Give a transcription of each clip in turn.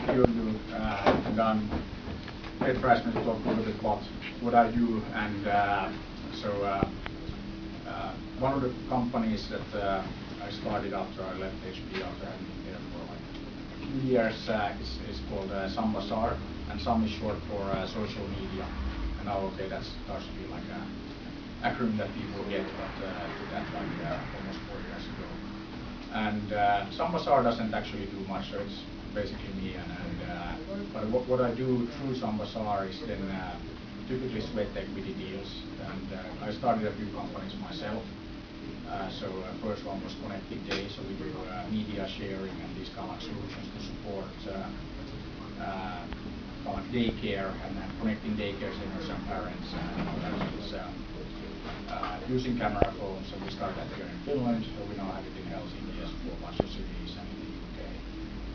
few of you done Petra asked me to talk a little bit about what I do, and one of the companies that I started after I left HP after having been there for like a few years is called SomeBazaar, and Some is short for social media. And now, okay, that starts to be like an acronym that people get, but I did that like almost 4 years ago. And SomeBazaar doesn't actually do much, so it's basically me. But what I do through SomeBazaar is then typically sweat equity deals. And I started a few companies myself. First one was Connected Day, so we do media sharing and these kind of solutions to support kind of daycare and connecting daycare centers and parents and all that. Using camera phones, so we started that here in Finland, so we now have it in Helsinki as well, a bunch of cities and in the UK.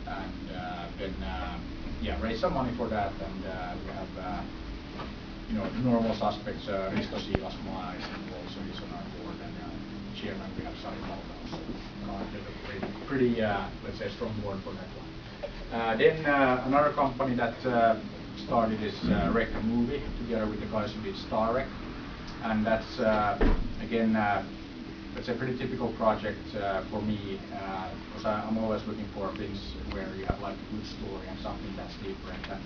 And then raise some money for that, and we have the normal suspects, Risto Siilasmaa is also is on our board, and chairman we have Sari Malta, so pretty let's say strong board for that one. Then another company that started is Rec a Movie together with the guys who did Starrec, and that's again let's say pretty typical project for me, because I'm always looking for things where you have like a good story and something that's different. And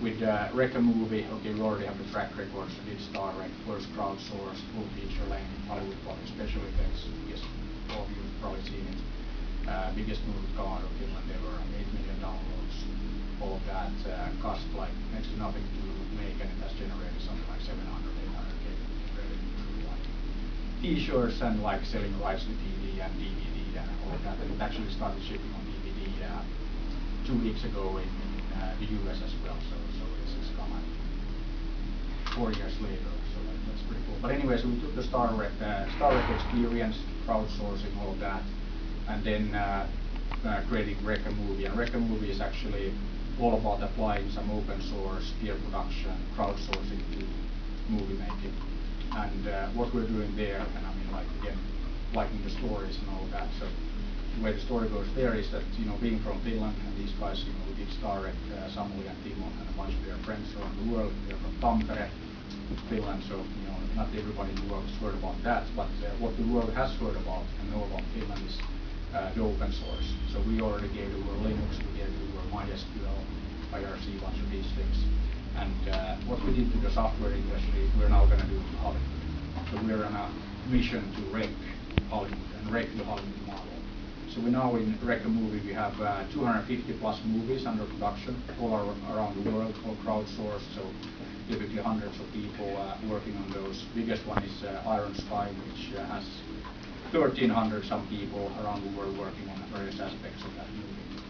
with Rec a Movie, okay, we already have the track record, so did Starrec, first crowdsourced, full feature length, Hollywood quality special effects. Yes, all of you have probably seen it. Biggest movie card of Finland ever, 8 million downloads. All of that cost like next to nothing to make, and it has generated something like 700-800K revenue through like T-shirts and like selling rights to TV and DVD and all of that. And it actually started shipping on DVD 2 weeks ago in the US as well. So it's come out 4 years later. So that's pretty cool. But anyway, so we took the Starrec experience, crowdsourcing, all of that, and then creating Rec a Movie. And Rec a Movie is actually all about applying some open source, peer production, crowdsourcing to movie making. And what we're doing there, and I mean, like again, liking the stories and all of that. So the way the story goes there is that, being from Finland, and these guys, we did Starrec, Samuli and Timo and a bunch of their friends around the world. They're from Tampere, Finland, so not everybody in the world has heard about that. But what the world has heard about and know about Finland is the open source. So we already gave the world Linux, we gave the world MySQL, IRC, a bunch of these things. And what we did to the software industry, we're now going to do to Hollywood. So we're on a mission to wreck Hollywood and wreck the Hollywood model. So we now in Rec a Movie, we have 250 plus movies under production all around the world, all crowdsourced. So typically hundreds of people working on those. Biggest one is Iron Sky, which has 1,300 some people around the world working on various aspects of that movie.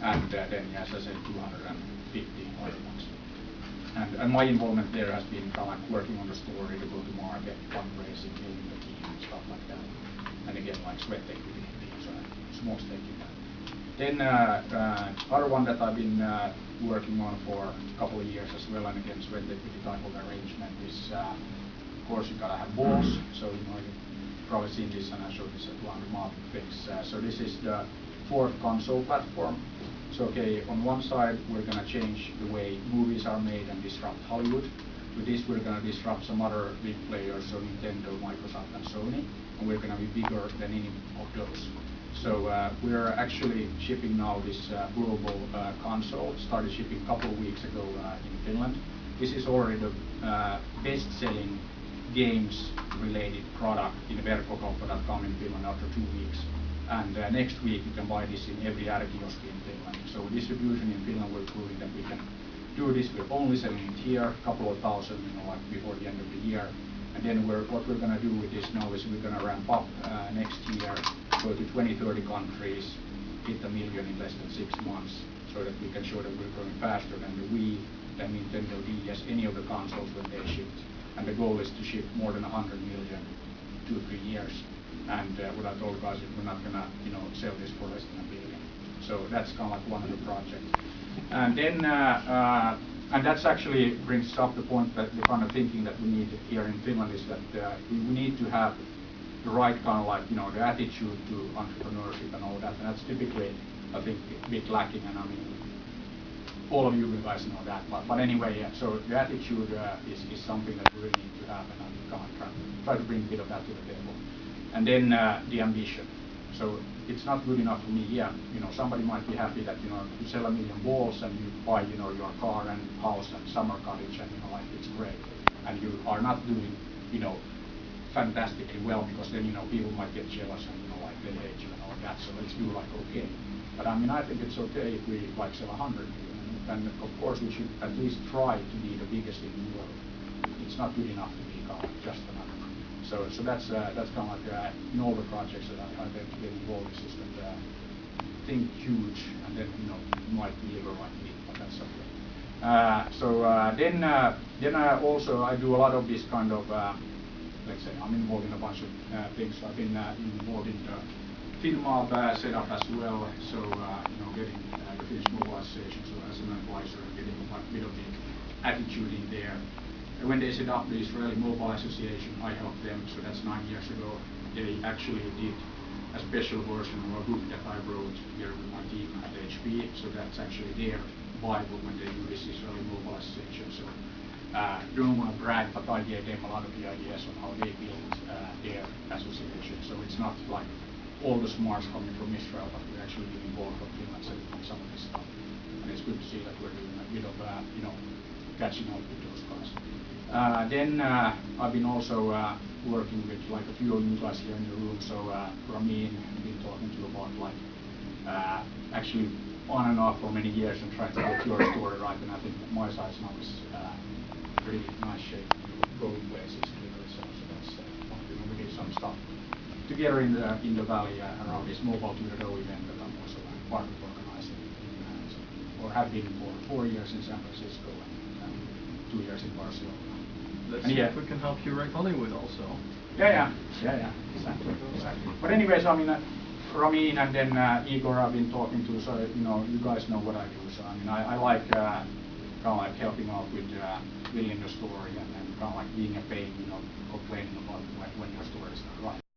And then, as I said, 250 other ones. And my involvement there has been kind of like working on the story, the go-to-market, fundraising, building the team, and stuff like that. And again, like sweat equity, so small stake in that. Then other one that I've been working on for a couple of years as well, and again, sweat equity type of arrangement is, of course, you gotta have balls. So you've probably seen this, and I showed this at one of the market things. So this is the fourth console platform. So okay, on one side we're going to change the way movies are made and disrupt Hollywood. With this we're going to disrupt some other big players, so Nintendo, Microsoft and Sony, and we're going to be bigger than any of those. So we're actually shipping now this global console. Started shipping a couple of weeks ago in Finland. This is already the best-selling games-related product in verkkokauppa.com in Finland after 2 weeks. And next week you can buy this in every kiosk in Finland. So distribution in Finland, we're proving that we can do this. We're only selling it here, a couple of thousand, like before the end of the year. And then what we're going to do with this now is we're going to ramp up next year, go to 20-30 countries, hit 1 million in less than 6 months, so that we can show that we're growing faster than the Wii, than Nintendo DS, any of the consoles when they shipped. And the goal is to ship more than 100 million 2-3 years. And what I told guys is we're not gonna, sell this for less than 1 billion. So that's kind of like one of the projects. And then, and that's actually brings up the point that the kind of thinking that we need here in Finland is that we need to have the right kind of like, the attitude to entrepreneurship and all that. And that's typically, I think, a bit lacking. And I mean, all of you guys know that. But anyway, yeah, so the attitude is something that we really need to have, and I'm gonna try to bring a bit of that to the table. And then the ambition. So it's not good enough for me. Yeah, somebody might be happy that you sell 1 million balls and you buy your car and house and summer cottage, and like it's great, and you are not doing fantastically well, because then people might get jealous and like they hate you and all that. So let's do like okay. But I mean, I think it's okay if we like sell 100 million, and of course we should at least try to be the biggest in the world. It's not good enough to be just another. So that's kind of like in all the projects that I tend to get involved in, is that think huge, and then you might deliver like me, but that's okay. Then also I do a lot of this kind of let's say I'm involved in a bunch of things. So I've been involved in the FinMob setup as well. So getting the Finnish Mobile Association, so as an advisor, getting a bit of the attitude in there. When they set up the Israeli Mobile Association, I helped them. So that's 9 years ago. They actually did a special version of a book that I wrote together with my team at HP. So that's actually their Bible when they do this Israeli Mobile Association. So don't want to brag, but I gave them a lot of the ideas on how they built their association. So it's not like all the smarts coming from Israel, but we're actually getting involved from Finland setting up some of this stuff. And it's good to see that we're doing a bit of catching up with those guys. Then I've been also working with like a few of you guys here in the room. So Ramin, I've been talking to about like actually on and off for many years and trying to get your story right. And I think my size now is pretty nice shape, going places clearly. So that's we did some stuff together in the valley around this Mobile 2.0 event that I'm also part of organizing, or have been for 4 years in San Francisco and 2 years in Barcelona. Let's see if we can help you write Hollywood also. Yeah, exactly. But anyways, I mean, Ramin and then Igor I've been talking to, so you guys know what I do. So I mean, I like kind of like helping out with building the story, and kind of like being a pain, complaining about when your story is not right.